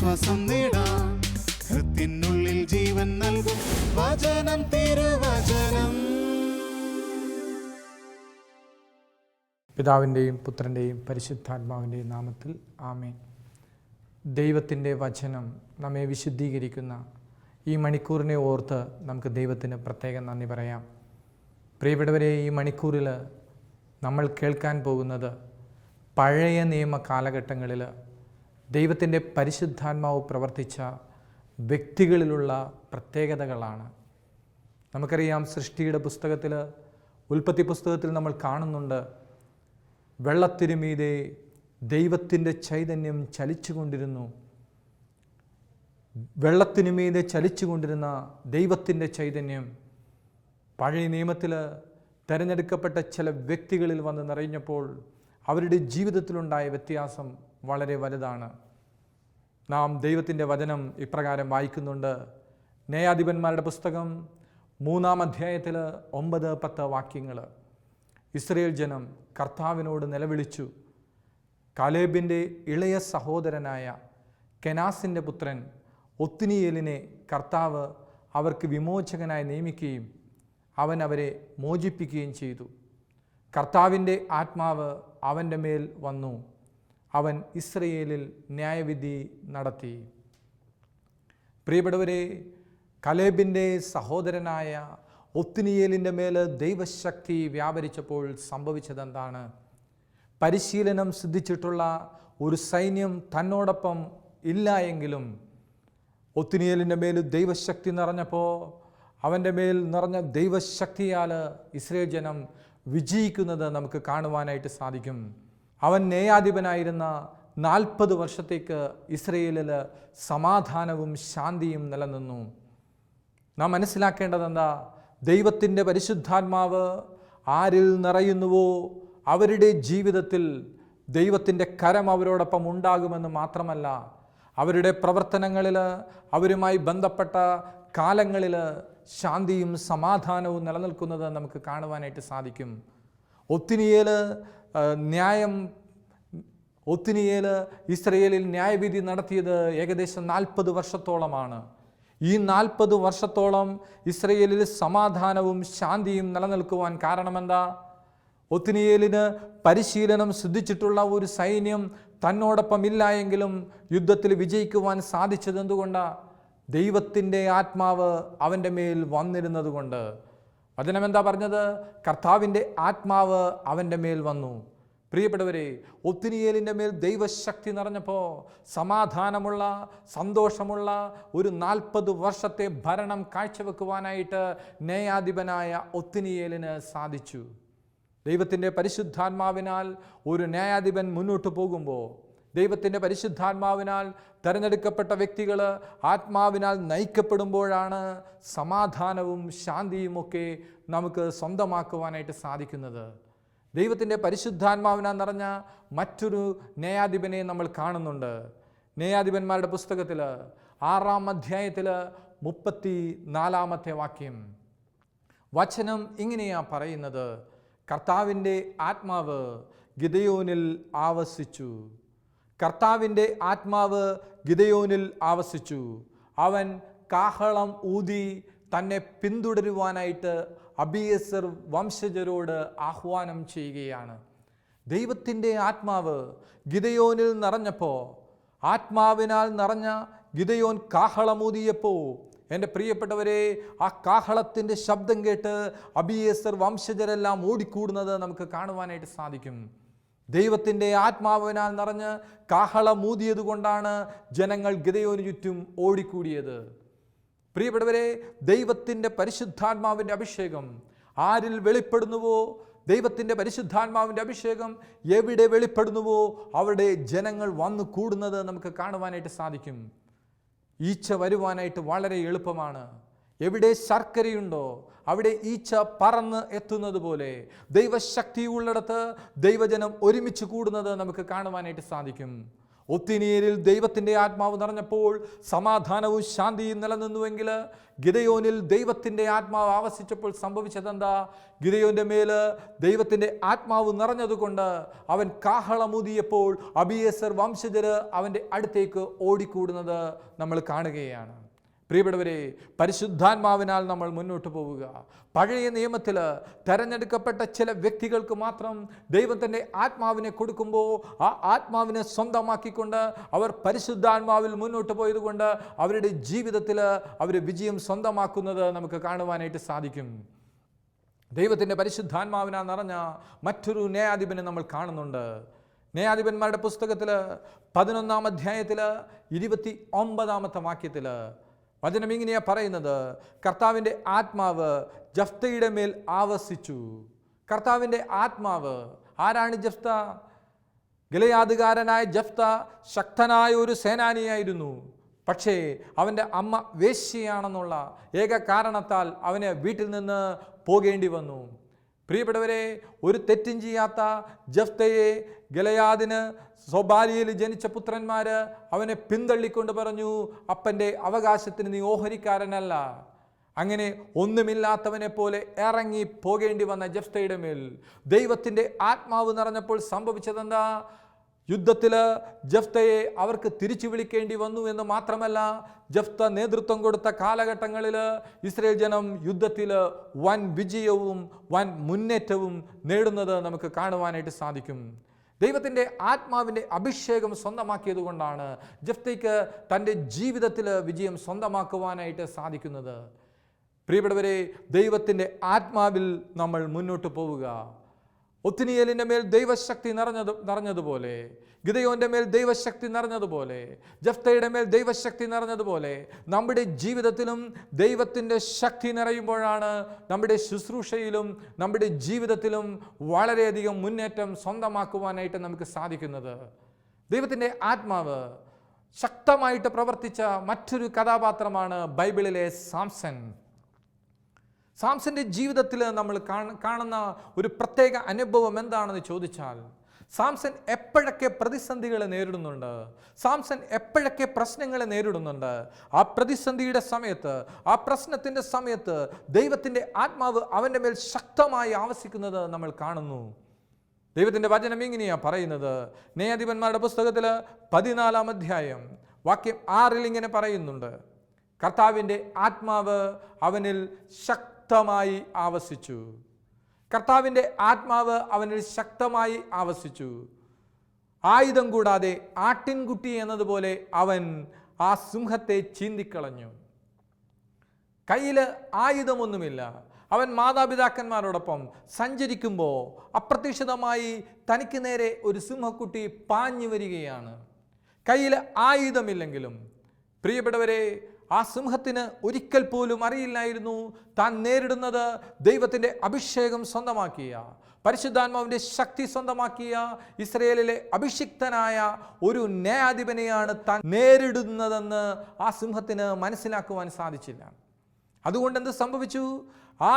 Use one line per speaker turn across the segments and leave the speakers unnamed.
ആശ്വാസം നേടാം. ഹൃത്തിനുള്ളിൽ ജീവൻ നൽകും വചനം, തിരുവചനം.
പിതാവിൻ്റെയും പുത്രൻ്റെയും പരിശുദ്ധാത്മാവിൻ്റെയും നാമത്തിൽ ആമേൻ. ദൈവത്തിൻ്റെ വചനം നമ്മെ വിശുദ്ധീകരിക്കുന്ന ഈ മണിക്കൂറിനെ ഓർത്ത് നമുക്ക് ദൈവത്തിന് പ്രത്യേകം നന്ദി പറയാം. പ്രിയപ്പെട്ടവരെ, ഈ മണിക്കൂറിൽ നമ്മൾ കേൾക്കാൻ പോകുന്നത് പഴയ നിയമ കാലഘട്ടങ്ങളിൽ ദൈവത്തിൻ്റെ പരിശുദ്ധാത്മാവ് പ്രവർത്തിച്ച വ്യക്തികളിലുള്ള പ്രത്യേകതകളാണ്. നമുക്കറിയാം, സൃഷ്ടിയുടെ പുസ്തകത്തിൽ, ഉൽപ്പത്തി പുസ്തകത്തിൽ നമ്മൾ കാണുന്നുണ്ട്, വെള്ളത്തിനുമീതെ ദൈവത്തിൻ്റെ ചൈതന്യം ചലിച്ചുകൊണ്ടിരുന്നു. വെള്ളത്തിനുമീതെ ചലിച്ചുകൊണ്ടിരുന്ന ദൈവത്തിൻ്റെ ചൈതന്യം പഴയ നിയമത്തിൽ തിരഞ്ഞെടുക്കപ്പെട്ട ചില വ്യക്തികളിൽ വന്ന് നിറഞ്ഞപ്പോൾ അവരുടെ ജീവിതത്തിലുണ്ടായ വ്യത്യാസം വളരെ വലുതാണ്. നാം ദൈവത്തിൻ്റെ വചനം ഇപ്രകാരം വായിക്കുന്നുണ്ട്. ന്യായാധിപന്മാരുടെ പുസ്തകം 3-ാം അധ്യായത്തിൽ 9-10 വാക്യങ്ങൾ. ഇസ്രയേൽ ജനം കർത്താവിനോട് നിലവിളിച്ചു. കാലേബിൻ്റെ ഇളയ സഹോദരനായ കെനാസിൻ്റെ പുത്രൻ ഒത്നിയേലിനെ കർത്താവ് അവർക്ക് വിമോചകനായി നിയമിക്കുകയും അവൻ അവരെ മോചിപ്പിക്കുകയും ചെയ്തു. കർത്താവിൻ്റെ ആത്മാവ് അവൻ്റെ മേൽ വന്നു. അവൻ ഇസ്രയേലിൽ ന്യായവിധി നടത്തി. പ്രിയപ്പെട്ടവരെ, കാലേബിൻ്റെ സഹോദരനായ ഒത്നിയേലിൻ്റെ മേൽ ദൈവശക്തി വ്യാപരിച്ചപ്പോൾ സംഭവിച്ചതെന്താണ്? പരിശീലനം സിദ്ധിച്ചിട്ടുള്ള ഒരു സൈന്യം തന്നോടൊപ്പം ഇല്ല എങ്കിലും ഒത്നിയേലിൻ്റെ മേൽ ദൈവശക്തി നിറഞ്ഞപ്പോൾ അവൻ്റെ മേൽ നിറഞ്ഞ ദൈവശക്തിയാൽ ഇസ്രായേൽ ജനം വിജയിക്കുന്നത് നമുക്ക് കാണുവാനായിട്ട് സാധിക്കും. അവൻ ന്യായാധിപനായിരുന്ന 40 വർഷത്തേക്ക് ഇസ്രയേലിൽ സമാധാനവും ശാന്തിയും നിലനിന്നു. നാം മനസ്സിലാക്കേണ്ടതെന്താ? ദൈവത്തിൻ്റെ പരിശുദ്ധാത്മാവ് ആരിൽ നിറയുന്നുവോ അവരുടെ ജീവിതത്തിൽ ദൈവത്തിൻ്റെ കരം അവരോടൊപ്പം ഉണ്ടാകുമെന്ന് മാത്രമല്ല, അവരുടെ പ്രവർത്തനങ്ങളിൽ, അവരുമായി ബന്ധപ്പെട്ട കാലങ്ങളിൽ ശാന്തിയും സമാധാനവും നിലനിൽക്കുന്നത് നമുക്ക് കാണുവാനായിട്ട് സാധിക്കും. ഒത്നിയേൽ ഇസ്രയേലിൽ ന്യായവിധി നടത്തിയത് ഏകദേശം 40 വർഷത്തോളമാണ്. ഈ 40 വർഷത്തോളം ഇസ്രയേലിൽ സമാധാനവും ശാന്തിയും നിലനിൽക്കുവാൻ കാരണമെന്താ? ഒത്നിയേലിന് പരിശീലനം സിദ്ധിച്ചിട്ടുള്ള ഒരു സൈന്യം തന്നോടൊപ്പം ഇല്ല എങ്കിലും യുദ്ധത്തിൽ വിജയിക്കുവാൻ സാധിച്ചത് എന്തുകൊണ്ടാണ്? ദൈവത്തിൻ്റെ ആത്മാവ് അവൻ്റെ മേൽ വന്നിരുന്നത് കൊണ്ട്. വചനമെന്താ പറഞ്ഞത്? കർത്താവിൻ്റെ ആത്മാവ് അവൻ്റെ മേൽ വന്നു. പ്രിയപ്പെട്ടവരെ, ഒത്നിയേലിൻ്റെ മേൽ ദൈവശക്തി നിറഞ്ഞപ്പോൾ സമാധാനമുള്ള, സന്തോഷമുള്ള ഒരു 40 വർഷത്തെ ഭരണം കാഴ്ചവെക്കുവാനായിട്ട് ന്യായാധിപനായ ഒത്നിയേലിന് സാധിച്ചു. ദൈവത്തിൻ്റെ പരിശുദ്ധാത്മാവിനാൽ ഒരു ന്യായാധിപൻ മുന്നോട്ട് പോകുമ്പോൾ, ദൈവത്തിൻ്റെ പരിശുദ്ധാത്മാവിനാൽ തിരഞ്ഞെടുക്കപ്പെട്ട വ്യക്തികൾ ആത്മാവിനാൽ നയിക്കപ്പെടുമ്പോഴാണ് സമാധാനവും ശാന്തിയുമൊക്കെ നമുക്ക് സ്വന്തമാക്കുവാനായിട്ട് സാധിക്കുന്നത്. ദൈവത്തിൻ്റെ പരിശുദ്ധാത്മാവിനാൽ നിറഞ്ഞ മറ്റൊരു ന്യായാധിപനെ നമ്മൾ കാണുന്നുണ്ട്. ന്യായാധിപന്മാരുടെ പുസ്തകത്തിൽ 6-ാം അധ്യായത്തിൽ 34-ാമത്തെ വാക്യം. വചനം ഇങ്ങനെയാ പറയുന്നത്: കർത്താവിൻ്റെ ആത്മാവ് ഗിദെയോനിൽ ആവസിച്ചു. കർത്താവിൻ്റെ ആത്മാവ് ഗിദെയോനിൽ ആവസിച്ചു. അവൻ കാഹളം ഊതി തന്നെ പിന്തുടരുവാനായിട്ട് അബീയേസർ വംശജരോട് ആഹ്വാനം ചെയ്യുകയാണ്. ദൈവത്തിൻ്റെ ആത്മാവ് ഗിദെയോനിൽ നിറഞ്ഞപ്പോൾ, ആത്മാവിനാൽ നിറഞ്ഞ ഗിദെയോൻ കാഹളമൂതിയപ്പോൾ, എൻ്റെ പ്രിയപ്പെട്ടവരെ, ആ കാഹളത്തിൻ്റെ ശബ്ദം കേട്ട് അബീയേസർ വംശജരെല്ലാം ഓടിക്കൂടുന്നത് നമുക്ക് കാണുവാനായിട്ട് സാധിക്കും. ദൈവത്തിൻ്റെ ആത്മാവിനാൽ നിറഞ്ഞ് കാഹളമൂതിയത് കൊണ്ടാണ് ജനങ്ങൾ ഗിദെയോന് ചുറ്റും ഓടിക്കൂടിയത്. പ്രിയപ്പെട്ടവരെ, ദൈവത്തിൻ്റെ പരിശുദ്ധാത്മാവിൻ്റെ അഭിഷേകം ആരിൽ വെളിപ്പെടുന്നുവോ, ദൈവത്തിൻ്റെ പരിശുദ്ധാത്മാവിൻ്റെ അഭിഷേകം എവിടെ വെളിപ്പെടുന്നുവോ അവിടെ ജനങ്ങൾ വന്നു കൂടുന്നത് നമുക്ക് കാണുവാനായിട്ട് സാധിക്കും. ഈച്ച വരുവാനായിട്ട് വളരെ എളുപ്പമാണ്. എവിടെ ശർക്കരയുണ്ടോ അവിടെ ഈച്ച പറന്ന് എത്തുന്നത് പോലെ ദൈവശക്തി ഉള്ളിടത്ത് ദൈവജനം ഒരുമിച്ച് കൂടുന്നത് നമുക്ക് കാണുവാനായിട്ട് സാധിക്കും. ഒത്തിനിയേലിൽ ദൈവത്തിൻ്റെ ആത്മാവ് നിറഞ്ഞപ്പോൾ സമാധാനവും ശാന്തിയും നിലനിന്നുവെങ്കിൽ ഗിദെയോനിൽ ദൈവത്തിൻ്റെ ആത്മാവ് ആവസിച്ചപ്പോൾ സംഭവിച്ചതെന്താ? ഗിദെയോൻ്റെ മേൽ ദൈവത്തിൻ്റെ ആത്മാവ് നിറഞ്ഞതുകൊണ്ട് അവൻ കാഹളമൂതിയപ്പോൾ അബിയേസർ വംശജര് അവൻ്റെ അടുത്തേക്ക് ഓടിക്കൂടുന്നത് നമ്മൾ കാണുകയാണ്. പ്രിയപ്പെട്ടവരെ, പരിശുദ്ധാത്മാവിനാൽ നമ്മൾ മുന്നോട്ട് പോവുക. പഴയ നിയമത്തിൽ തെരഞ്ഞെടുക്കപ്പെട്ട ചില വ്യക്തികൾക്ക് മാത്രം ദൈവത്തിൻ്റെ ആത്മാവിനെ കൊടുക്കുമ്പോൾ ആ ആത്മാവിനെ സ്വന്തമാക്കിക്കൊണ്ട് അവർ പരിശുദ്ധാത്മാവിൽ മുന്നോട്ട് പോയതുകൊണ്ട് അവരുടെ ജീവിതത്തിൽ അവർ വിജയം സ്വന്തമാക്കുന്നത് നമുക്ക് കാണുവാനായിട്ട് സാധിക്കും. ദൈവത്തിൻ്റെ പരിശുദ്ധാത്മാവിനാൽ നിറഞ്ഞ മറ്റൊരു ന്യായാധിപനെ നമ്മൾ കാണുന്നുണ്ട്. ന്യായാധിപന്മാരുടെ പുസ്തകത്തിൽ 11-ാം അധ്യായത്തിൽ 29-ാമത്തെ വാക്യത്തിൽ വചനം ഇങ്ങനെയാ പറയുന്നത്: കർത്താവിൻ്റെ ആത്മാവ് ജഫ്തയുടെ മേൽ ആവസിച്ചു. കർത്താവിൻ്റെ ആത്മാവ് ആരാണ്? ജഫ്ത. ഗിലെയാദുകാരനായ ജഫ്ത ശക്തനായ ഒരു സേനാനിയായിരുന്നു. പക്ഷേ അവൻ്റെ അമ്മ വേശ്യയാണെന്നുള്ള ഏക കാരണത്താൽ അവന് വീട്ടിൽ നിന്ന് പോകേണ്ടി വന്നു. പ്രിയപ്പെട്ടവരെ, ഒരു തെറ്റും ചെയ്യാത്ത ജഫ്തയെ ഗിലെയാദിന് സോബാലിയിൽ ജനിച്ച പുത്രന്മാര് അവനെ പിന്തള്ളിക്കൊണ്ട് പറഞ്ഞു, അപ്പൻ്റെ അവകാശത്തിന് നീ ഓഹരിക്കാരനല്ല. അങ്ങനെ ഒന്നുമില്ലാത്തവനെ പോലെ ഇറങ്ങി പോകേണ്ടി വന്ന ജഫ്തയുടെ മേൽ ദൈവത്തിൻ്റെ ആത്മാവ് നിറഞ്ഞപ്പോൾ സംഭവിച്ചതെന്താ? യുദ്ധത്തിൽ ജഫ്തയെ അവർക്ക് തിരിച്ചു വിളിക്കേണ്ടി വന്നു എന്ന് മാത്രമല്ല, ജഫ്ത നേതൃത്വം കൊടുത്ത കാലഘട്ടങ്ങളിൽ ഇസ്രായേൽ ജനം യുദ്ധത്തിൽ വൻ വിജയവും വൻ മുന്നേറ്റവും നേടുന്നത് നമുക്ക് കാണുവാനായിട്ട് സാധിക്കും. ദൈവത്തിൻ്റെ ആത്മാവിൻ്റെ അഭിഷേകം സ്വന്തമാക്കിയത് കൊണ്ടാണ് ജഫ്തയ്ക്ക് തൻ്റെ ജീവിതത്തിൽ വിജയം സ്വന്തമാക്കുവാനായിട്ട് സാധിക്കുന്നത്. പ്രിയപ്പെട്ടവരെ, ദൈവത്തിൻ്റെ ആത്മാവിൽ നമ്മൾ മുന്നോട്ട് പോവുക. ഒത്നിയേലിൻ്റെ മേൽ ദൈവശക്തി നിറഞ്ഞതുപോലെ, ഗിദെയോൻ്റെ മേൽ ദൈവശക്തി നിറഞ്ഞതുപോലെ, ജഫ്തയുടെ മേൽ ദൈവശക്തി നിറഞ്ഞതുപോലെ നമ്മുടെ ജീവിതത്തിലും ദൈവത്തിൻ്റെ ശക്തി നിറയുമ്പോഴാണ് നമ്മുടെ ശുശ്രൂഷയിലും നമ്മുടെ ജീവിതത്തിലും വളരെയധികം മുന്നേറ്റം സ്വന്തമാക്കുവാനായിട്ട് നമുക്ക് സാധിക്കുന്നത്. ദൈവത്തിൻ്റെ ആത്മാവ് ശക്തമായിട്ട് പ്രവർത്തിച്ച മറ്റൊരു കഥാപാത്രമാണ് ബൈബിളിലെ സാംസൺ. സാംസന്റെ ജീവിതത്തിൽ നമ്മൾ കാണുന്ന ഒരു പ്രത്യേക അനുഭവം എന്താണെന്ന് ചോദിച്ചാൽ, സാംസൺ എപ്പോഴൊക്കെ പ്രതിസന്ധികളെ നേരിടുന്നുണ്ട്, സാംസൺ എപ്പോഴൊക്കെ പ്രശ്നങ്ങളെ നേരിടുന്നുണ്ട്, ആ പ്രതിസന്ധിയുടെ സമയത്ത്, ആ പ്രശ്നത്തിൻ്റെ സമയത്ത് ദൈവത്തിൻ്റെ ആത്മാവ് അവൻ്റെ മേൽ ശക്തമായി ആവസിക്കുന്നത് നമ്മൾ കാണുന്നു. ദൈവത്തിൻ്റെ വചനം ഇങ്ങനെയാണ് പറയുന്നത്. ന്യായാധിപന്മാരുടെ പുസ്തകത്തിൽ 14-ാം അധ്യായം വാക്യം 6 ഇങ്ങനെ പറയുന്നുണ്ട്: കർത്താവിൻ്റെ ആത്മാവ് അവനിൽ ശക്തമായി ആവസിച്ചു. കർത്താവിൻ്റെ ആത്മാവ് അവനിൽ ശക്തമായി ആവസിച്ചു. ആയുധം കൂടാതെ ആട്ടിൻകുട്ടി എന്നതുപോലെ അവൻ ആ സിംഹത്തെ ചീന്തിക്കളഞ്ഞു. കയ്യിൽ ആയുധമൊന്നുമില്ല. അവൻ മാതാപിതാക്കന്മാരോടൊപ്പം സഞ്ചരിക്കുമ്പോൾ അപ്രതീക്ഷിതമായി തനിക്ക് നേരെ ഒരു സിംഹക്കുട്ടി പാഞ്ഞു വരികയാണ്. കയ്യിൽ ആയുധമില്ലെങ്കിലും പ്രിയപ്പെട്ടവരെ, ആ സിംഹത്തിന് ഒരിക്കൽ പോലും അറിയില്ലായിരുന്നു താൻ നേരിടുന്നത് ദൈവത്തിൻ്റെ അഭിഷേകം സ്വന്തമാക്കിയ, പരിശുദ്ധാത്മാവിൻ്റെ ശക്തി സ്വന്തമാക്കിയ ഇസ്രായേലിലെ അഭിഷിക്തനായ ഒരു ന്യായാധിപനെയാണ് താൻ നേരിടുന്നതെന്ന് ആ സിംഹത്തിന് മനസ്സിലാക്കുവാൻ സാധിച്ചില്ല. അതുകൊണ്ട് എന്ത് സംഭവിച്ചു? ആ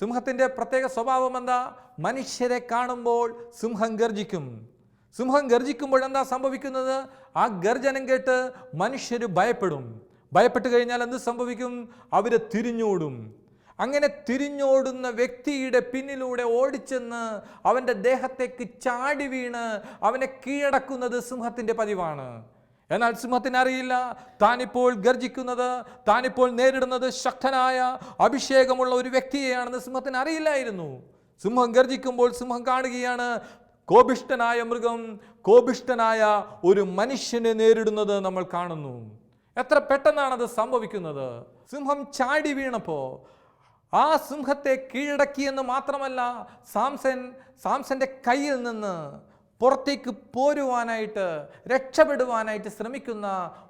സിംഹത്തിൻ്റെ പ്രത്യേക സ്വഭാവം എന്താ? മനുഷ്യരെ കാണുമ്പോൾ സിംഹം ഗർജിക്കും. സിംഹം ഗർജിക്കുമ്പോൾ എന്താ സംഭവിക്കുന്നത്? ആ ഗർജനം കേട്ട് മനുഷ്യർ ഭയപ്പെടും. ഭയപ്പെട്ട് കഴിഞ്ഞാൽ എന്ത് സംഭവിക്കും? അവർ തിരിഞ്ഞോടും. അങ്ങനെ തിരിഞ്ഞോടുന്ന വ്യക്തിയുടെ പിന്നിലൂടെ ഓടിച്ചെന്ന് അവൻ്റെ ദേഹത്തേക്ക് ചാടി വീണ് അവനെ കീഴടക്കുന്നത് സിംഹത്തിൻ്റെ പതിവാണ്. എന്നാൽ സിംഹത്തിന് അറിയില്ല താനിപ്പോൾ ഗർജിക്കുന്നത്, താനിപ്പോൾ നേരിടുന്നത് ശക്തനായ അഭിഷേകമുള്ള ഒരു വ്യക്തിയെയാണെന്ന് സിംഹത്തിന് അറിയില്ലായിരുന്നു. സിംഹം ഗർജിക്കുമ്പോൾ സിംഹം കാണുകയാണ് കോപിഷ്ഠനായ മൃഗം കോപിഷ്ഠനായ ഒരു മനുഷ്യനെ നേരിടുന്നത് നമ്മൾ കാണുന്നു. എത്ര പെട്ടെന്നാണത് സംഭവിക്കുന്നത്! സിംഹം ചാടി വീണപ്പോൾ ആ സിംഹത്തെ കീഴടക്കിയെന്ന് മാത്രമല്ല, സാംസന്റെ കയ്യിൽ നിന്ന് പുറത്തേക്ക് പോരുവാനായിട്ട്, രക്ഷപ്പെടുവാനായിട്ട് ശ്രമിക്കുന്ന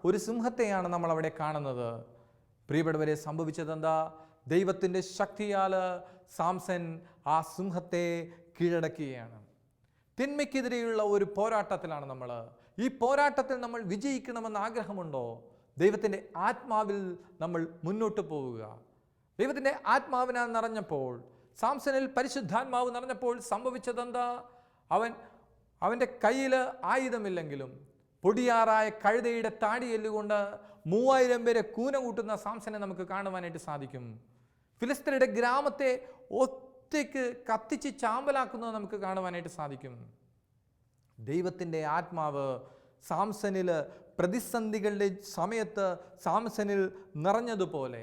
ഒരു സിംഹത്തെയാണ് നമ്മൾ അവിടെ കാണുന്നത്. പ്രിയപ്പെട്ടവരെ, സംഭവിച്ചതെന്താ? ദൈവത്തിൻ്റെ ശക്തിയാൽ സാംസൺ ആ സിംഹത്തെ കീഴടക്കുകയാണ്. തിന്മയ്ക്കെതിരെയുള്ള ഒരു പോരാട്ടത്തിലാണ് നമ്മൾ. ഈ പോരാട്ടത്തിൽ നമ്മൾ വിജയിക്കണമെന്ന് ആഗ്രഹമുണ്ടോ? ദൈവത്തിൻ്റെ ആത്മാവിൽ നമ്മൾ മുന്നോട്ട് പോവുക. ദൈവത്തിൻ്റെ ആത്മാവിനാൽ നിറഞ്ഞപ്പോൾ, സാംസണിൽ പരിശുദ്ധാത്മാവ് നിറഞ്ഞപ്പോൾ സംഭവിച്ചതെന്താ? അവൻ്റെ കയ്യിൽ ആയുധമില്ലെങ്കിലും പൊടിയാറായ കഴുതയുടെ താടിയെല്ലുകൊണ്ട് 3000 പേരെ കൂന കൂട്ടുന്ന സാംസനെ നമുക്ക് കാണുവാനായിട്ട് സാധിക്കും. ഫിലിസ്ത്യരുടെ ഗ്രാമത്തെ ഒറ്റയ്ക്ക് കത്തിച്ച് ചാമ്പലാക്കുന്നത് നമുക്ക് കാണുവാനായിട്ട് സാധിക്കും. ദൈവത്തിൻ്റെ ആത്മാവ് സാംസനിൽ പ്രതിസന്ധികളുടെ സമയത്ത് സാംസനിൽ നിറഞ്ഞതുപോലെ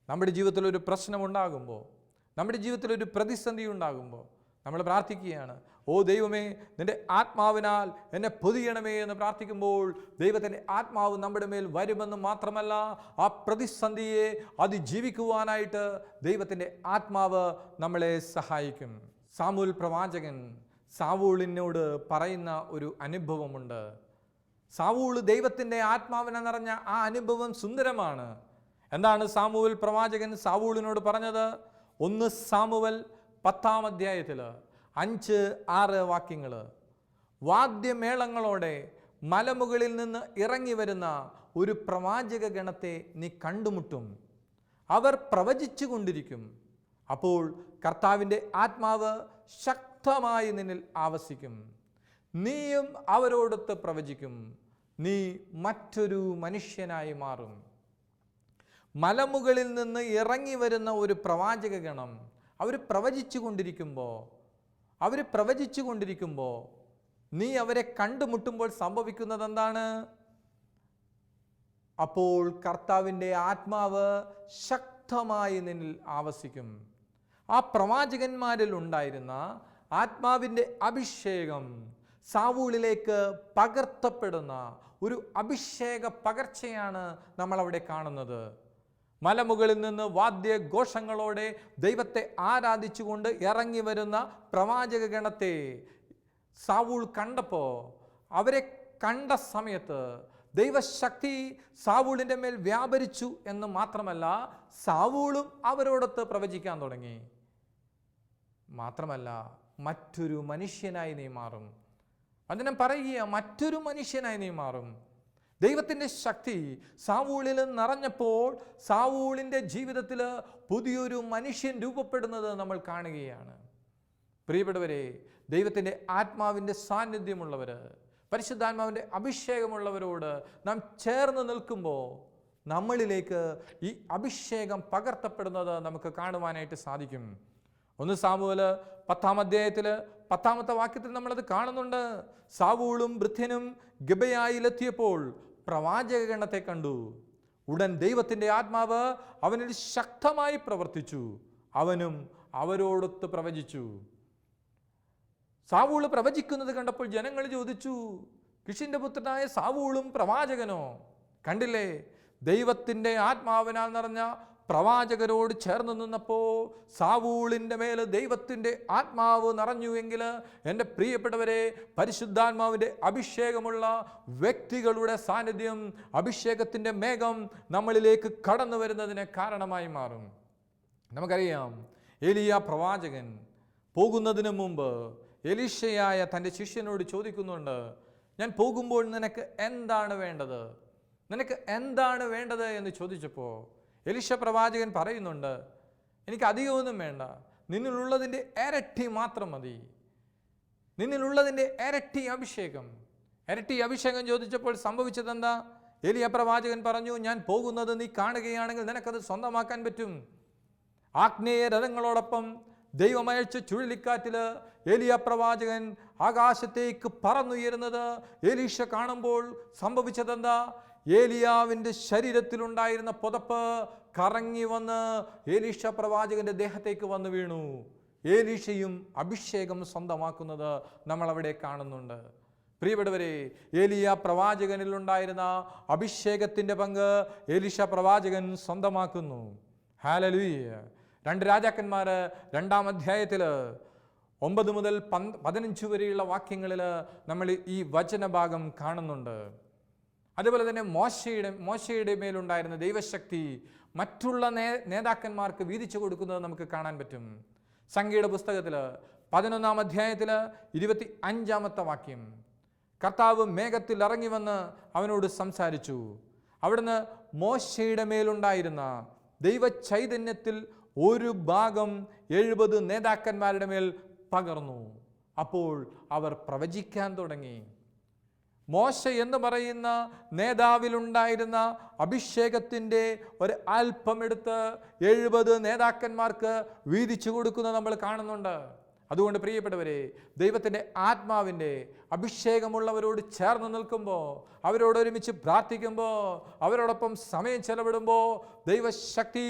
നമ്മുടെ ജീവിതത്തിൽ ഒരു പ്രശ്നമുണ്ടാകുമ്പോൾ, നമ്മുടെ ജീവിതത്തിൽ ഒരു പ്രതിസന്ധി ഉണ്ടാകുമ്പോൾ നമ്മൾ പ്രാർത്ഥിക്കുകയാണ്, ഓ ദൈവമേ, നിൻ്റെ ആത്മാവിനാൽ എന്നെ പൊതിയണമേ എന്ന് പ്രാർത്ഥിക്കുമ്പോൾ ദൈവത്തിൻ്റെ ആത്മാവ് നമ്മുടെ മേൽ വരുമെന്ന് മാത്രമല്ല, ആ പ്രതിസന്ധിയെ അതിജീവിക്കുവാനായിട്ട് ദൈവത്തിൻ്റെ ആത്മാവ് നമ്മളെ സഹായിക്കും. സാമൂൽ പ്രവാചകൻ സാവൂളിനോട് പറയുന്ന ഒരു അനുഭവമുണ്ട്. സാവൂൾ ദൈവത്തിൻ്റെ ആത്മാവിനെ നിറഞ്ഞ ആ അനുഭവം സുന്ദരമാണ്. എന്താണ് സാമുവേൽ പ്രവാചകൻ സാവൂളിനോട് പറഞ്ഞത്? 1 സാമുവേൽ 10-ാം അധ്യായത്തിൽ 5-6 വാക്യങ്ങൾ. വാദ്യമേളങ്ങളോടെ മലമുകളിൽ നിന്ന് ഇറങ്ങി വരുന്ന ഒരു പ്രവാചക ഗണത്തെ നീ കണ്ടുമുട്ടും. അവർ പ്രവചിച്ചു കൊണ്ടിരിക്കും. അപ്പോൾ കർത്താവിൻ്റെ ആത്മാവ് ശക്തമായി നിന്നിൽ ആവസിക്കും. നീയും അവരോടൊത്ത് പ്രവചിക്കും. നീ മറ്റൊരു മനുഷ്യനായി മാറും. മലമുകളിൽ നിന്ന് ഇറങ്ങി വരുന്ന ഒരു പ്രവാചക ഗണം അവർ പ്രവചിച്ചു കൊണ്ടിരിക്കുമ്പോൾ നീ അവരെ കണ്ടുമുട്ടുമ്പോൾ സംഭവിക്കുന്നത് എന്താണ്? അപ്പോൾ കർത്താവിൻ്റെ ആത്മാവ് ശക്തമായി നിന്നിൽ ആവസിക്കും. ആ പ്രവാചകന്മാരിൽ ഉണ്ടായിരുന്ന ആത്മാവിൻ്റെ അഭിഷേകം സാവൂളിലേക്ക് പകർത്തപ്പെടുന്ന ഒരു അഭിഷേക പകർച്ചയാണ് നമ്മളവിടെ കാണുന്നത്. മലമുകളിൽ നിന്ന് വാദ്യഘോഷങ്ങളോടെ ദൈവത്തെ ആരാധിച്ചുകൊണ്ട് ഇറങ്ങി വരുന്ന പ്രവാചക ഗണത്തെ സാവൂൾ കണ്ടപ്പോൾ, അവരെ കണ്ട സമയത്ത് ദൈവശക്തി സാവൂളിൻ്റെ മേൽ വ്യാപരിച്ചു എന്ന് മാത്രമല്ല, സാവൂളും അവരോടൊത്ത് പ്രവചിക്കാൻ തുടങ്ങി. മാത്രമല്ല, മറ്റൊരു മനുഷ്യനായി നീ മാറും. അതിനെ പറയുക, മറ്റൊരു മനുഷ്യനായി നീ മാറും. ദൈവത്തിൻ്റെ ശക്തി സാവൂളിൽ നിറഞ്ഞപ്പോൾ സാവൂളിൻ്റെ ജീവിതത്തിൽ പുതിയൊരു മനുഷ്യൻ രൂപപ്പെടുന്നത് നമ്മൾ കാണുകയാണ്. പ്രിയപ്പെട്ടവരെ, ദൈവത്തിൻ്റെ ആത്മാവിൻ്റെ സാന്നിധ്യമുള്ളവർ, പരിശുദ്ധാത്മാവിൻ്റെ അഭിഷേകമുള്ളവരോട് നാം ചേർന്ന് നിൽക്കുമ്പോൾ നമ്മളിലേക്ക് ഈ അഭിഷേകം പകർത്തപ്പെടുന്നത് നമുക്ക് കാണുവാനായിട്ട് സാധിക്കും. 1 സാമുവേൽ 10-ാം അധ്യായത്തിൽ 10-ാമത്തെ വാക്യത്തിൽ നമ്മളത് കാണുന്നുണ്ട്. സാവൂളും വൃദ്ധനും ഗിബെയയിലെത്തിയപ്പോൾ പ്രവാചക ഗണത്തെ കണ്ടു. ഉടൻ ദൈവത്തിൻ്റെ ആത്മാവ് അവനിൽ ശക്തമായി പ്രവർത്തിച്ചു. അവനും അവരോടൊത്ത് പ്രവചിച്ചു. സാവൂള് പ്രവചിക്കുന്നത് കണ്ടപ്പോൾ ജനങ്ങൾ ചോദിച്ചു, കിഷിന്റെ പുത്രനായ സാവൂളും പ്രവാചകനോ? കണ്ടില്ലേ, ദൈവത്തിൻ്റെ ആത്മാവിനാൽ നിറഞ്ഞ പ്രവാചകരോട് ചേർന്ന് നിന്നപ്പോൾ സാവൂളിൻ്റെ മേൽ ദൈവത്തിൻ്റെ ആത്മാവ് നിറഞ്ഞുവെങ്കിൽ, എൻ്റെ പ്രിയപ്പെട്ടവരെ, പരിശുദ്ധാത്മാവിൻ്റെ അഭിഷേകമുള്ള വ്യക്തികളുടെ സാന്നിധ്യം, അഭിഷേകത്തിൻ്റെ മേഘം നമ്മളിലേക്ക് കടന്നു വരുന്നതിന് കാരണമായി മാറും. നമുക്കറിയാം, ഏലിയ പ്രവാചകൻ പോകുന്നതിന് മുമ്പ് എലീശയായ തൻ്റെ ശിഷ്യനോട് ചോദിക്കുന്നുണ്ട്, ഞാൻ പോകുമ്പോൾ നിനക്ക് എന്താണ് വേണ്ടത്? നിനക്ക് എന്താണ് വേണ്ടത് എന്ന് ചോദിച്ചപ്പോൾ എലീശ പ്രവാചകൻ പറയുന്നുണ്ട്, എനിക്ക് അധികമൊന്നും വേണ്ട, നിന്നിലുള്ളതിൻ്റെ ഇരട്ടി മാത്രം മതി. നിന്നിലുള്ളതിൻ്റെ ഇരട്ടി അഭിഷേകം. ഇരട്ടി അഭിഷേകം ചോദിച്ചപ്പോൾ സംഭവിച്ചത് എന്താ? എലിയ പ്രവാചകൻ പറഞ്ഞു, ഞാൻ പോകുന്നത് നീ കാണുകയാണെങ്കിൽ നിനക്കത് സ്വന്തമാക്കാൻ പറ്റും. ആഗ്നേയ രഥങ്ങളോടൊപ്പം ദൈവമയച്ച ചുഴലിക്കാറ്റിൽ ഏലിയ പ്രവാചകൻ ആകാശത്തേക്ക് പറന്നുയരുന്നത് എലീശ കാണുമ്പോൾ സംഭവിച്ചതെന്താ? ഏലിയാവിൻ്റെ ശരീരത്തിലുണ്ടായിരുന്ന പുതപ്പ് കറങ്ങി വന്ന് എലീശ പ്രവാചകന്റെ ദേഹത്തേക്ക് വന്നു വീണു. എലീശയും അഭിഷേകം സ്വന്തമാക്കുന്നത് നമ്മളവിടെ കാണുന്നുണ്ട്. പ്രിയപ്പെട്ടവരെ, ഏലിയ പ്രവാചകനിലുണ്ടായിരുന്ന അഭിഷേകത്തിൻ്റെ പങ്ക് എലീശ പ്രവാചകൻ സ്വന്തമാക്കുന്നു. ഹല്ലേലൂയ. 2 രാജാക്കന്മാർ 2-ാം അധ്യായത്തിൽ 9 മുതൽ 15 വരെയുള്ള വാക്യങ്ങളിൽ നമ്മൾ ഈ വചനഭാഗം കാണുന്നുണ്ട്. അതുപോലെ തന്നെ മോശയുടെ മേലുണ്ടായിരുന്ന ദൈവശക്തി മറ്റുള്ള നേതാക്കന്മാർക്ക് വീതിച്ചു കൊടുക്കുന്നത് നമുക്ക് കാണാൻ പറ്റും. സംഖ്യയുടെ പുസ്തകത്തിൽ 11-ാം അധ്യായത്തിൽ 25-ാമത്തെ വാക്യം, കർത്താവ് മേഘത്തിൽ ഇറങ്ങി വന്ന് അവനോട് സംസാരിച്ചു. അവിടുന്ന് മോശയുടെ മേലുണ്ടായിരുന്ന ദൈവ ചൈതന്യത്തിൽ ഒരു ഭാഗം 70 നേതാക്കന്മാരുടെ മേൽ പകർന്നു. അപ്പോൾ അവർ പ്രവചിക്കാൻ തുടങ്ങി. മോശ എന്ന് പറയുന്ന നേതാവിലുണ്ടായിരുന്ന അഭിഷേകത്തിൻ്റെ ഒരു അല്പമെടുത്ത് 70 നേതാക്കന്മാർക്ക് വീതിച്ചു കൊടുക്കുന്നത് നമ്മൾ കാണുന്നുണ്ട്. അതുകൊണ്ട് പ്രിയപ്പെട്ടവരെ, ദൈവത്തിൻ്റെ ആത്മാവിൻ്റെ അഭിഷേകമുള്ളവരോട് ചേർന്ന് നിൽക്കുമ്പോൾ, അവരോട് ഒരുമിച്ച് പ്രാർത്ഥിക്കുമ്പോൾ, അവരോടൊപ്പം സമയം ചെലവിടുമ്പോൾ ദൈവശക്തി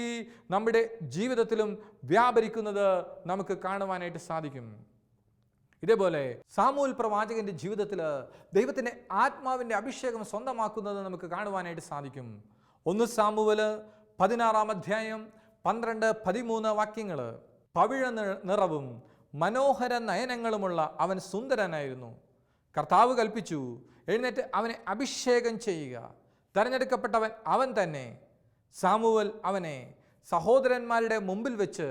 നമ്മുടെ ജീവിതത്തിലും വ്യാപരിക്കുന്നത് നമുക്ക് കാണുവാനായിട്ട് സാധിക്കും. ഇതേപോലെ സാമൂൽ പ്രവാചകന്റെ ജീവിതത്തിൽ ദൈവത്തിൻ്റെ ആത്മാവിൻ്റെ അഭിഷേകം സ്വന്തമാക്കുന്നത് നമുക്ക് കാണുവാനായിട്ട് സാധിക്കും. 1 സാമുവേൽ 16 അധ്യായം 12-13 വാക്യങ്ങൾ. പവിഴ നിറവും മനോഹര നയനങ്ങളുമുള്ള അവൻ സുന്ദരനായിരുന്നു. കർത്താവ് കൽപ്പിച്ചു, എഴുന്നേറ്റ് അവനെ അഭിഷേകം ചെയ്യുക. തെരഞ്ഞെടുക്കപ്പെട്ടവൻ അവൻ തന്നെ. സാമുവേൽ അവനെ സഹോദരന്മാരുടെ മുമ്പിൽ വെച്ച്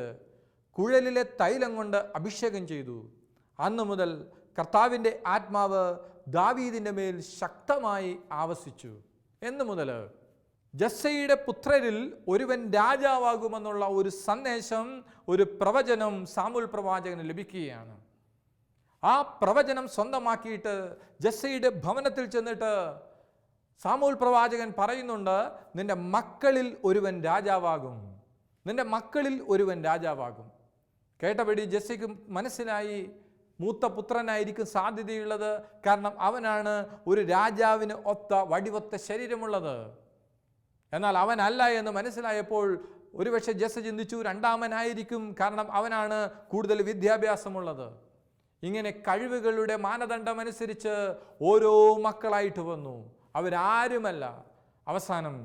കുഴലിലെ തൈലം കൊണ്ട് അഭിഷേകം ചെയ്തു. അന്നു മുതൽ കർത്താവിൻ്റെ ആത്മാവ് ദാവീദിൻ്റെ മേൽ ശക്തമായി ആവസിച്ചു. എന്നു മുതൽ ജസ്സയുടെ പുത്രരിൽ ഒരുവൻ രാജാവാകുമെന്നുള്ള ഒരു സന്ദേശം, ഒരു പ്രവചനം സാമൂൽ പ്രവാചകന് ലഭിക്കുകയാണ്. ആ പ്രവചനം സ്വന്തമാക്കിയിട്ട് ജസ്സയുടെ ഭവനത്തിൽ ചെന്നിട്ട് സാമൂൽ പ്രവാചകൻ പറയുന്നുണ്ട്, നിന്റെ മക്കളിൽ ഒരുവൻ രാജാവാകും, നിന്റെ മക്കളിൽ ഒരുവൻ രാജാവാകും. കേട്ടപടി ജസ്സയ്ക്ക് മനസ്സിലായി മൂത്ത പുത്രനായിരിക്കും സാധ്യതയുള്ളത്. കാരണം അവനാണ് ഒരു രാജാവിന് ഒത്ത വടിവൊത്ത ശരീരമുള്ളത്. എന്നാൽ അവനല്ല എന്ന് മനസ്സിലായപ്പോൾ ഒരുപക്ഷെ ജസ്സ ചിന്തിച്ചു രണ്ടാമനായിരിക്കും, കാരണം അവനാണ് കൂടുതൽ വിദ്യാഭ്യാസമുള്ളത്. ഇങ്ങനെ കഴിവുകളുടെ മാനദണ്ഡമനുസരിച്ച് ഓരോ മക്കളായിട്ട് വന്നു. അവരാരുമല്ല. അവസാനം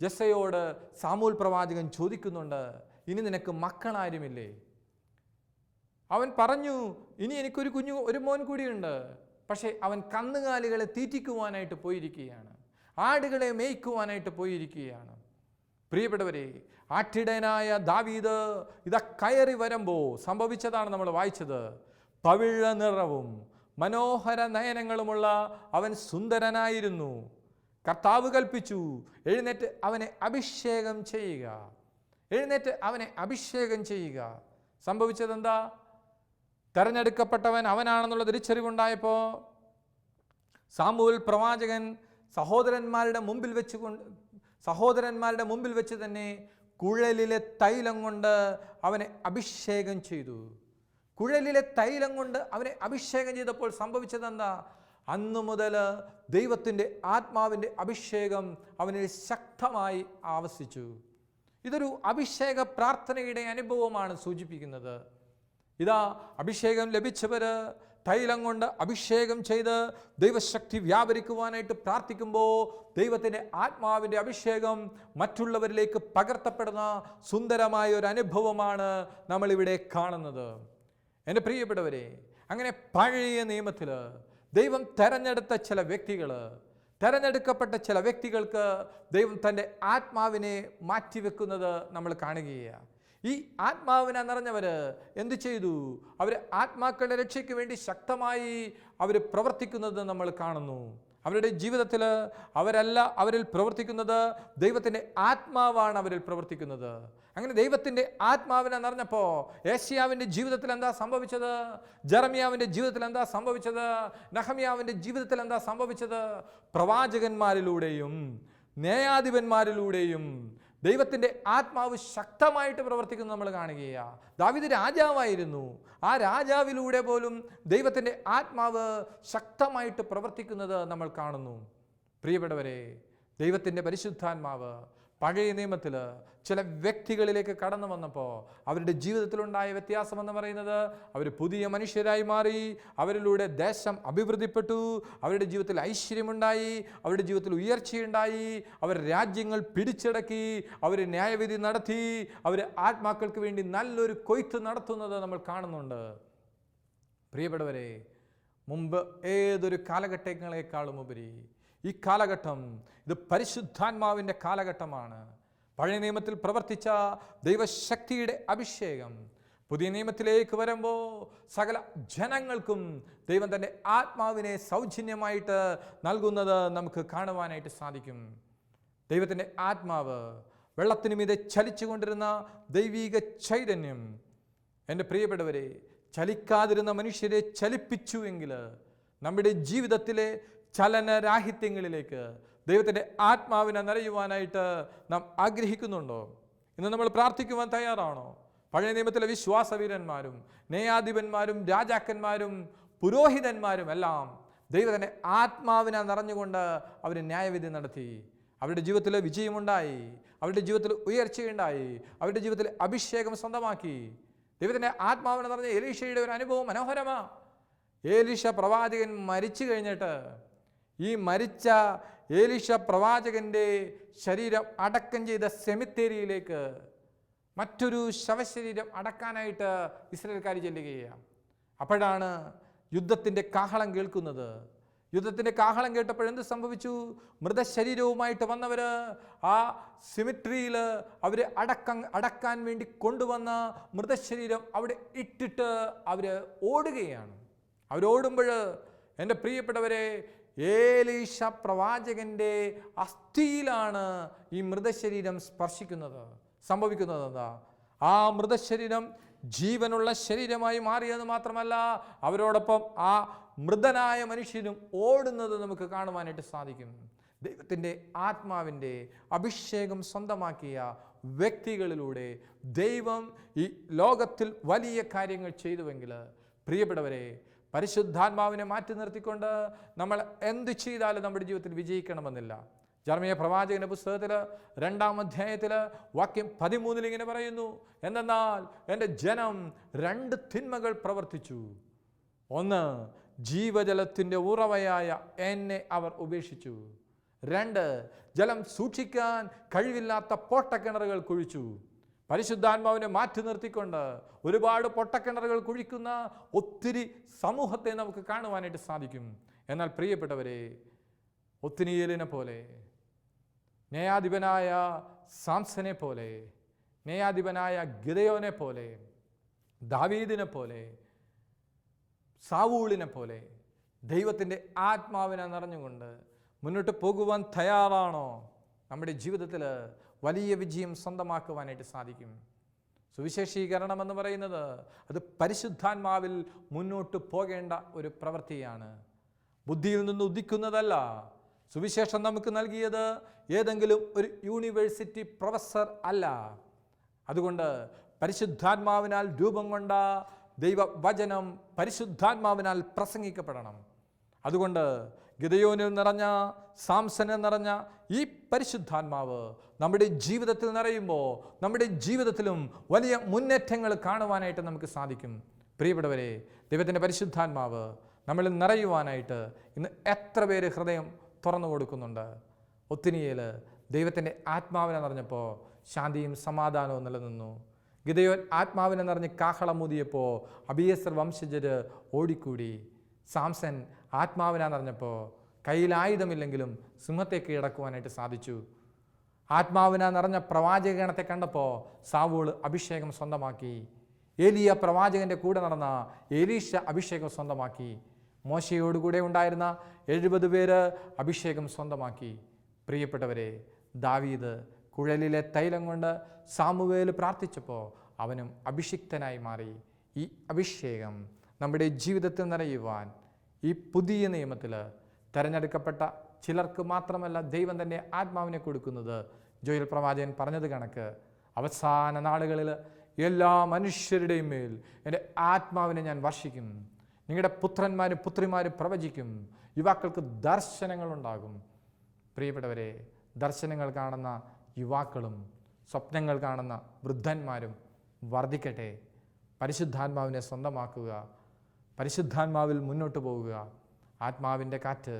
ജസ്സയോട് സാമൂൽ പ്രവാചകൻ ചോദിക്കുന്നുണ്ട്, ഇനി നിനക്ക് മക്കളാരുമില്ലേ? അവൻ പറഞ്ഞു, ഇനി എനിക്കൊരു ഒരു മോൻ കൂടിയുണ്ട്. പക്ഷേ അവൻ കന്നുകാലികളെ തീറ്റിക്കുവാനായിട്ട് പോയിരിക്കുകയാണ്, ആടുകളെ മേയ്ക്കുവാനായിട്ട് പോയിരിക്കുകയാണ്. പ്രിയപ്പെട്ടവരെ, ആട്ടിടയനായ ദാവീദ് ഇതാ കയറി വരുമ്പോൾ സംഭവിച്ചതാണ് നമ്മൾ വായിച്ചത്. പവിഴ നിറവും മനോഹര നയനങ്ങളുമുള്ള അവൻ സുന്ദരനായിരുന്നു. കർത്താവ് കൽപ്പിച്ചു, എഴുന്നേറ്റ് അവനെ അഭിഷേകം ചെയ്യുക, എഴുന്നേറ്റ് അവനെ അഭിഷേകം ചെയ്യുക. സംഭവിച്ചതെന്താ? തെരഞ്ഞെടുക്കപ്പെട്ടവൻ അവനാണെന്നുള്ള തിരിച്ചറിവുണ്ടായപ്പോൾ സാമൂൽ പ്രവാചകൻ സഹോദരന്മാരുടെ മുമ്പിൽ വെച്ച് തന്നെ കുഴലിലെ തൈലം കൊണ്ട് അവനെ അഭിഷേകം ചെയ്തു. കുഴലിലെ തൈലം കൊണ്ട് അവനെ അഭിഷേകം ചെയ്തപ്പോൾ സംഭവിച്ചതെന്താ? അന്നു മുതൽ ദൈവത്തിൻ്റെ ആത്മാവിൻ്റെ അഭിഷേകം അവനിൽ ശക്തമായി ആവസിച്ചു. ഇതൊരു അഭിഷേക പ്രാർത്ഥനയുടെ അനുഭവമാണ് സൂചിപ്പിക്കുന്നത്. ഇതാ അഭിഷേകം ലഭിച്ചവർ തൈലം കൊണ്ട് അഭിഷേകം ചെയ്ത് ദൈവശക്തി വ്യാപരിക്കുവാനായിട്ട് പ്രാർത്ഥിക്കുമ്പോൾ ദൈവത്തിൻ്റെ ആത്മാവിൻ്റെ അഭിഷേകം മറ്റുള്ളവരിലേക്ക് പകർത്തപ്പെടുന്ന സുന്ദരമായ ഒരു അനുഭവമാണ് നമ്മളിവിടെ കാണുന്നത്. എൻ്റെ പ്രിയപ്പെട്ടവരെ, അങ്ങനെ പഴയ നിയമത്തിൽ ദൈവം തെരഞ്ഞെടുക്കപ്പെട്ട ചില വ്യക്തികൾക്ക് ദൈവം തൻ്റെ ആത്മാവിനെ മാറ്റിവെക്കുന്നത് നമ്മൾ കാണുകയാണ്. ഈ ആത്മാവിനെ നിറഞ്ഞവർ എന്തു ചെയ്തു? അവർ ആത്മാക്കളുടെ രക്ഷയ്ക്ക് വേണ്ടി ശക്തമായി അവർ പ്രവർത്തിക്കുന്നത് നമ്മൾ കാണുന്നു. അവരുടെ ജീവിതത്തിൽ അവരിൽ പ്രവർത്തിക്കുന്നത് ദൈവത്തിൻ്റെ ആത്മാവാണ് അവരിൽ പ്രവർത്തിക്കുന്നത്. അങ്ങനെ ദൈവത്തിൻ്റെ ആത്മാവിനെ നിറഞ്ഞപ്പോൾ ഏശയ്യാവിൻ്റെ ജീവിതത്തിൽ എന്താ സംഭവിച്ചത്? ജെറമ്യാവിൻ്റെ ജീവിതത്തിൽ എന്താ സംഭവിച്ചത്? നെഹമ്യാവിൻ്റെ ജീവിതത്തിൽ എന്താ സംഭവിച്ചത്? പ്രവാചകന്മാരിലൂടെയും ന്യായാധിപന്മാരിലൂടെയും ദൈവത്തിൻ്റെ ആത്മാവ് ശക്തമായിട്ട് പ്രവർത്തിക്കുന്നത് നമ്മൾ കാണുകയാണ്. ദാവീദ് രാജാവായിരുന്നു. ആ രാജാവിലൂടെ പോലും ദൈവത്തിൻ്റെ ആത്മാവ് ശക്തമായിട്ട് പ്രവർത്തിക്കുന്നത് നമ്മൾ കാണുന്നു. പ്രിയപ്പെട്ടവരെ, ദൈവത്തിൻ്റെ പരിശുദ്ധാത്മാവ് പഴയ നിയമത്തിൽ ചില വ്യക്തികളിലേക്ക് കടന്നു വന്നപ്പോൾ അവരുടെ ജീവിതത്തിലുണ്ടായ വ്യത്യാസം എന്ന് പറയുന്നത് അവർ പുതിയ മനുഷ്യരായി മാറി. അവരിലൂടെ ദേശം അഭിവൃദ്ധിപ്പെട്ടു. അവരുടെ ജീവിതത്തിൽ ഐശ്വര്യമുണ്ടായി, അവരുടെ ജീവിതത്തിൽ ഉയർച്ചയുണ്ടായി. അവർ രാജ്യങ്ങൾ പിടിച്ചടക്കി, അവർ ന്യായവിധി നടത്തി, അവർ ആത്മാക്കൾക്ക് വേണ്ടി നല്ലൊരു കൊയ്ത്ത് നടത്തുന്നത് നമ്മൾ കാണുന്നുണ്ട്. പ്രിയപ്പെട്ടവരെ, മുമ്പ് ഏതൊരു കാലഘട്ടങ്ങളെക്കാളും ഉപരി ഈ കാലഘട്ടം ഇത് പരിശുദ്ധാത്മാവിൻ്റെ കാലഘട്ടമാണ്. പഴയ നിയമത്തിൽ പ്രവർത്തിച്ച ദൈവശക്തിയുടെ അഭിഷേകം പുതിയ നിയമത്തിലേക്ക് വരുമ്പോൾ സകല ജനങ്ങൾക്കും ദൈവം തൻ്റെ ആത്മാവിനെ സൗജന്യമായിട്ട് നൽകുന്നത് നമുക്ക് കാണുവാനായിട്ട് സാധിക്കും. ദൈവത്തിൻ്റെ ആത്മാവ് വെള്ളത്തിന് മീതെ ചലിച്ചുകൊണ്ടിരുന്ന ദൈവീക ചൈതന്യം എൻ്റെ പ്രിയപ്പെട്ടവരെ ചലിക്കാതിരുന്ന മനുഷ്യരെ ചലിപ്പിച്ചുവെങ്കിൽ നമ്മുടെ ജീവിതത്തിലെ ചലനരാഹിത്യങ്ങളിലേക്ക് ദൈവത്തിൻ്റെ ആത്മാവിനെ നിറയുവാനായിട്ട് നാം ആഗ്രഹിക്കുന്നുണ്ടോ? ഇന്ന് നമ്മൾ പ്രാർത്ഥിക്കുവാൻ തയ്യാറാണോ? പഴയ നിയമത്തിലെ വിശ്വാസവീരന്മാരും ന്യായാധിപന്മാരും രാജാക്കന്മാരും പുരോഹിതന്മാരും എല്ലാം ദൈവത്തിൻ്റെ ആത്മാവിനെ നിറഞ്ഞുകൊണ്ട് അവർ ന്യായവിധി നടത്തി. അവരുടെ ജീവിതത്തിൽ വിജയമുണ്ടായി, അവരുടെ ജീവിതത്തിൽ ഉയർച്ചയുണ്ടായി, അവരുടെ ജീവിതത്തിൽ അഭിഷേകം സ്വന്തമാക്കി. ദൈവത്തിൻ്റെ ആത്മാവിനെ നിറഞ്ഞ എലീശയുടെ ഒരു അനുഭവം മനോഹരമാണ്. ഏലീശ പ്രവാചകൻ മരിച്ചു കഴിഞ്ഞിട്ട് ഈ മരിച്ച ഏലീശ പ്രവാചകൻ്റെ ശരീരം അടക്കം ചെയ്ത സെമിത്തേരിയിലേക്ക് മറ്റൊരു ശവശരീരം അടക്കാനായിട്ട് ഇസ്രായേൽക്കാർ ചെല്ലുകയാണ്. അപ്പോഴാണ് യുദ്ധത്തിൻ്റെ കാഹളം കേൾക്കുന്നത്. യുദ്ധത്തിൻ്റെ കാഹളം കേട്ടപ്പോൾ എന്ത് സംഭവിച്ചു? മൃതശരീരവുമായിട്ട് വന്നവർ ആ സിമിട്രിയിൽ അവർ അടക്കാൻ വേണ്ടി കൊണ്ടുവന്ന മൃതശരീരം അവിടെ ഇട്ടിട്ട് അവർ ഓടുകയാണ്. അവരോടുമ്പോൾ എൻ്റെ പ്രിയപ്പെട്ടവരെ, ഏലീശ പ്രവാചകൻ്റെ അസ്ഥിയിലാണ് ഈ മൃതശരീരം സ്പർശിക്കുന്നത്. സംഭവിക്കുന്നത് എന്താ? ആ മൃതശരീരം ജീവനുള്ള ശരീരമായി മാറിയെന്ന് മാത്രമല്ല, അവരോടൊപ്പം ആ മൃതനായ മനുഷ്യനും ഓടുന്നത് നമുക്ക് കാണുവാനായിട്ട് സാധിക്കും. ദൈവത്തിൻ്റെ ആത്മാവിൻ്റെ അഭിഷേകം സ്വന്തമാക്കിയ വ്യക്തികളിലൂടെ ദൈവം ഈ ലോകത്തിൽ വലിയ കാര്യങ്ങൾ ചെയ്തുവെങ്കിൽ, പ്രിയപ്പെട്ടവരെ, പരിശുദ്ധാത്മാവിനെ മാറ്റി നിർത്തിക്കൊണ്ട് നമ്മൾ എന്ത് ചെയ്താലും നമ്മുടെ ജീവിതത്തിൽ വിജയിക്കണമെന്നില്ല. ജെറമ്യാ പ്രവാചകന്റെ പുസ്തകത്തിൽ 2-ാം അധ്യായത്തിൽ വാക്യം 13 ഇങ്ങനെ പറയുന്നു: എന്തെന്നാൽ എൻ്റെ ജനം 2 തിന്മകൾ പ്രവർത്തിച്ചു. 1, ജീവജലത്തിൻ്റെ ഉറവയായ എന്നെ അവർ ഉപേക്ഷിച്ചു. 2, ജലം സൂക്ഷിക്കാൻ കഴിവില്ലാത്ത പൊട്ടക്കിണറുകൾ കുഴിച്ചു. പരിശുദ്ധാത്മാവിനെ മാറ്റി നിർത്തിക്കൊണ്ട് ഒരുപാട് പൊട്ടക്കിണറുകൾ കുഴിക്കുന്ന ഒത്തിരി സമൂഹത്തെ നമുക്ക് കാണുവാനായിട്ട് സാധിക്കും. എന്നാൽ പ്രിയപ്പെട്ടവരെ, ഒത്നിയേലിനെ പോലെ, ന്യായാധിപനായ സാംസനെ പോലെ, ന്യായാധിപനായ ഗിദെയോനെ പോലെ, ദാവീദിനെ പോലെ, സാവൂളിനെ പോലെ ദൈവത്തിൻ്റെ ആത്മാവിനെ നിറഞ്ഞുകൊണ്ട് മുന്നോട്ട് പോകുവാൻ തയ്യാറാണോ? നമ്മുടെ ജീവിതത്തിൽ വലിയ വിജയം സ്വന്തമാക്കുവാനായിട്ട് സാധിക്കും. സുവിശേഷീകരണം എന്ന് പറയുന്നത് അത് പരിശുദ്ധാത്മാവിൽ മുന്നോട്ട് പോകേണ്ട ഒരു പ്രവൃത്തിയാണ്. ബുദ്ധിയിൽ നിന്ന് ഉദിക്കുന്നതല്ല. സുവിശേഷം നമുക്ക് നൽകിയത് ഏതെങ്കിലും ഒരു യൂണിവേഴ്സിറ്റി പ്രൊഫസർ അല്ല. അതുകൊണ്ട് പരിശുദ്ധാത്മാവിനാൽ രൂപം കൊണ്ട ദൈവവചനം പരിശുദ്ധാത്മാവിനാൽ പ്രസംഗിക്കപ്പെടണം. അതുകൊണ്ട് ഗിദെയോനിൽ നിറഞ്ഞ, സാംസനിൽ നിറഞ്ഞ ഈ പരിശുദ്ധാത്മാവ് നമ്മുടെ ജീവിതത്തിൽ നിറയുമ്പോൾ നമ്മുടെ ജീവിതത്തിലും വലിയ മുന്നേറ്റങ്ങൾ കാണുവാനായിട്ട് നമുക്ക് സാധിക്കും. പ്രിയപ്പെട്ടവരെ, ദൈവത്തിൻ്റെ പരിശുദ്ധാത്മാവ് നമ്മളിൽ നിറയുവാനായിട്ട് ഇന്ന് എത്ര പേര് ഹൃദയം തുറന്നു കൊടുക്കുന്നുണ്ട്? ഒത്നിയേൽ ദൈവത്തിൻ്റെ ആത്മാവിനെ നിറഞ്ഞപ്പോൾ ശാന്തിയും സമാധാനവും നിലനിന്നു. ഗിദെയോൻ ആത്മാവിനെ നിറഞ്ഞ് കാഹളമൂതിയപ്പോൾ അബീയേസർ വംശജർ ഓടിക്കൂടി. സാംസൻ ആത്മാവിനെ നിറഞ്ഞപ്പോൾ കയ്യിൽ ആയുധമില്ലെങ്കിലും സിംഹത്തെ കീഴടക്കുവാനായിട്ട് സാധിച്ചു. ആത്മാവിനെ നിറഞ്ഞ പ്രവാചകഗണത്തെ കണ്ടപ്പോൾ സാവൂൾ അഭിഷേകം സ്വന്തമാക്കി. ഏലിയ പ്രവാചകൻ്റെ കൂടെ നടന്ന എലീശ അഭിഷേകം സ്വന്തമാക്കി. മോശയോടുകൂടെ ഉണ്ടായിരുന്ന 70 പേര് അഭിഷേകം സ്വന്തമാക്കി. പ്രിയപ്പെട്ടവരെ, ദാവീദ് കുഴലിലെ തൈലം കൊണ്ട് സാമുവേൽ പ്രാർത്ഥിച്ചപ്പോൾ അവനും അഭിഷിക്തനായി മാറി. ഈ അഭിഷേകം നമ്മുടെ ജീവിതത്തിൽ നിറയുവാൻ ഈ പുതിയ നിയമത്തിൽ തിരഞ്ഞെടുക്കപ്പെട്ട ചിലർക്ക് മാത്രമല്ല ദൈവം തന്നെ ആത്മാവിനെ കൊടുക്കുന്നത്. ജോയൽ പ്രവാചകൻ പറഞ്ഞത് കണക്ക് അവസാന നാളുകളിൽ എല്ലാ മനുഷ്യരുടെയും മേൽ എൻ്റെ ആത്മാവിനെ ഞാൻ വർഷിക്കും. നിങ്ങളുടെ പുത്രന്മാരും പുത്രിമാരും പ്രവചിക്കും. യുവാക്കൾക്ക് ദർശനങ്ങളുണ്ടാകും. പ്രിയപ്പെട്ടവരെ, ദർശനങ്ങൾ കാണുന്ന യുവാക്കളും സ്വപ്നങ്ങൾ കാണുന്ന വൃദ്ധന്മാരും വർദ്ധിക്കട്ടെ. പരിശുദ്ധാത്മാവിനെ സ്വന്തമാക്കുക. പരിശുദ്ധാത്മാവിൽ മുന്നോട്ട് പോകുക. ആത്മാവിൻ്റെ കാറ്റ്,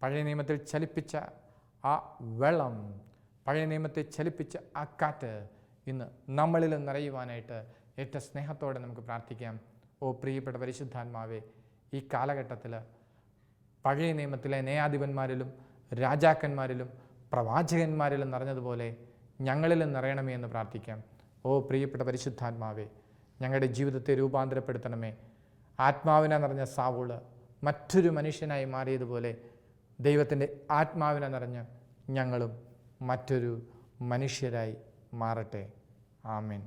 പഴയ നിയമത്തിൽ ചലിപ്പിച്ച ആ വെള്ളം, പഴയ നിയമത്തെ ചലിപ്പിച്ച ആ കാറ്റ് ഇന്ന് നമ്മളിൽ നിറയുവാനായിട്ട് ഏറ്റവും സ്നേഹത്തോടെ നമുക്ക് പ്രാർത്ഥിക്കാം. ഓ പ്രിയപ്പെട്ട പരിശുദ്ധാത്മാവേ, ഈ കാലഘട്ടത്തിൽ പഴയ നിയമത്തിലെ ന്യായാധിപന്മാരിലും രാജാക്കന്മാരിലും പ്രവാചകന്മാരിലും നിറഞ്ഞതുപോലെ ഞങ്ങളിലും നിറയണമേ എന്ന് പ്രാർത്ഥിക്കാം. ഓ പ്രിയപ്പെട്ട പരിശുദ്ധാത്മാവേ, ഞങ്ങളുടെ ജീവിതത്തെ രൂപാന്തരപ്പെടുത്തണമേ. ആത്മാവിനെ നിറഞ്ഞ സാവൂൾ മറ്റൊരു മനുഷ്യനായി മാറിയതുപോലെ ദൈവത്തിൻ്റെ ആത്മാവിനെ നിറഞ്ഞ് ഞങ്ങളും മറ്റൊരു മനുഷ്യരായി മാറട്ടെ. ആമേൻ.